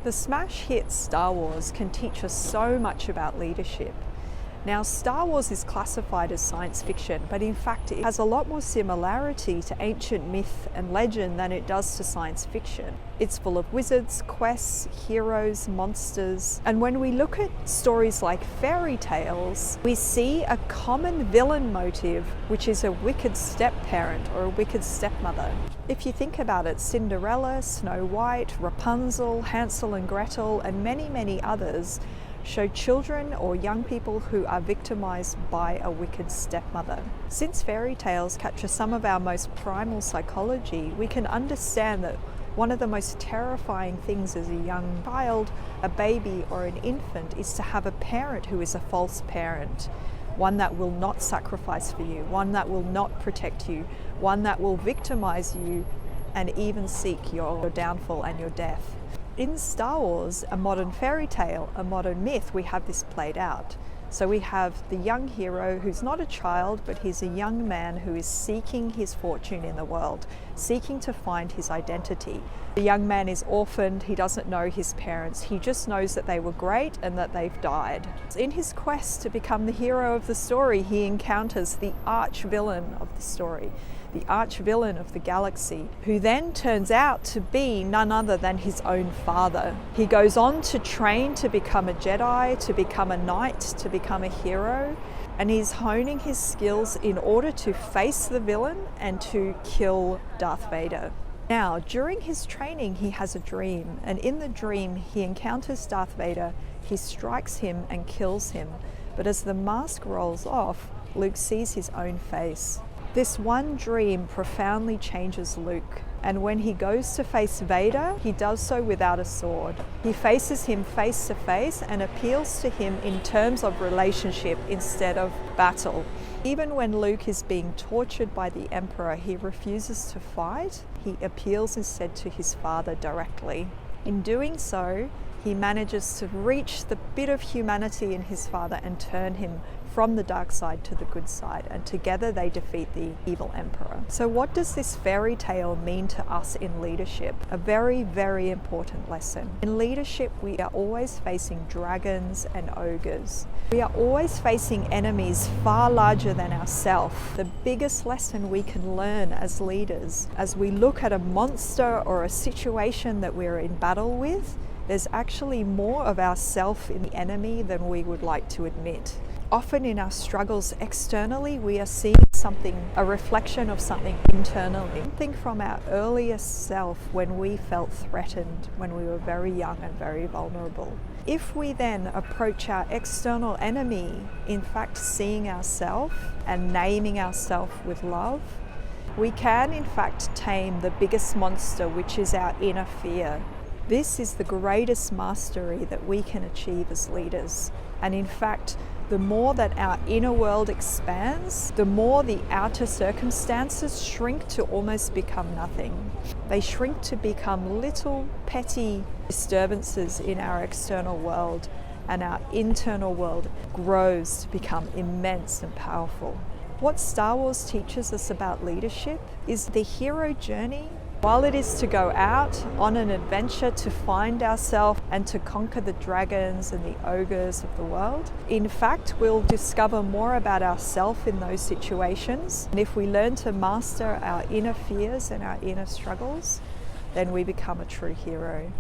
The smash hit Star Wars can teach us so much about leadership. Now, Star Wars is classified as science fiction, but in fact it has a lot more similarity to ancient myth and legend than it does to science fiction. It's full of wizards, quests, heroes, monsters, and when we look at stories like fairy tales, we see a common villain motive, which is a wicked step-parent or a wicked stepmother. If you think about it, Cinderella, Snow White, Rapunzel, Hansel and Gretel, and many, many others show children or young people who are victimized by a wicked stepmother. Since fairy tales capture some of our most primal psychology, we can understand that one of the most terrifying things as a young child, a baby or an infant, is to have a parent who is a false parent. One that will not sacrifice for you, one that will not protect you, one that will victimize you and even seek your downfall and your death. In Star Wars, a modern fairy tale, a modern myth, we have this played out. So we have the young hero who's not a child, but he's a young man who is seeking his fortune in the world, seeking to find his identity. The young man is orphaned, he doesn't know his parents, he just knows that they were great and that they've died. In his quest to become the hero of the story, he encounters the arch villain of the story, the arch villain of the galaxy, who then turns out to be none other than his own father. He goes on to train to become a Jedi, to become a knight, to become a hero, and he's honing his skills in order to face the villain and to kill Darth Vader. Now, during his training, he has a dream, and in the dream, he encounters Darth Vader, he strikes him and kills him. But as the mask rolls off, Luke sees his own face. This one dream profoundly changes Luke, and when he goes to face Vader, he does so without a sword. He faces him face to face and appeals to him in terms of relationship instead of battle. Even when Luke is being tortured by the Emperor, he refuses to fight. He appeals instead to his father directly. In doing so, he manages to reach the bit of humanity in his father and turn him from the dark side to the good side, and together they defeat the evil emperor. So what does this fairy tale mean to us in leadership? A very, very important lesson. In leadership, we are always facing dragons and ogres. We are always facing enemies far larger than ourselves. The biggest lesson we can learn as leaders, as we look at a monster or a situation that we're in battle with, there's actually more of ourself in the enemy than we would like to admit. Often in our struggles externally, we are seeing something, a reflection of something internally. Something from our earliest self when we felt threatened, when we were very young and very vulnerable. If we then approach our external enemy, in fact seeing ourselves and naming ourselves with love, we can in fact tame the biggest monster, which is our inner fear. This is the greatest mastery that we can achieve as leaders. And in fact, the more that our inner world expands, the more the outer circumstances shrink to almost become nothing. They shrink to become little petty disturbances in our external world, and our internal world grows to become immense and powerful. What Star Wars teaches us about leadership is the hero journey. While it is to go out on an adventure to find ourselves and to conquer the dragons and the ogres of the world, in fact, we'll discover more about ourselves in those situations. And if we learn to master our inner fears and our inner struggles, then we become a true hero.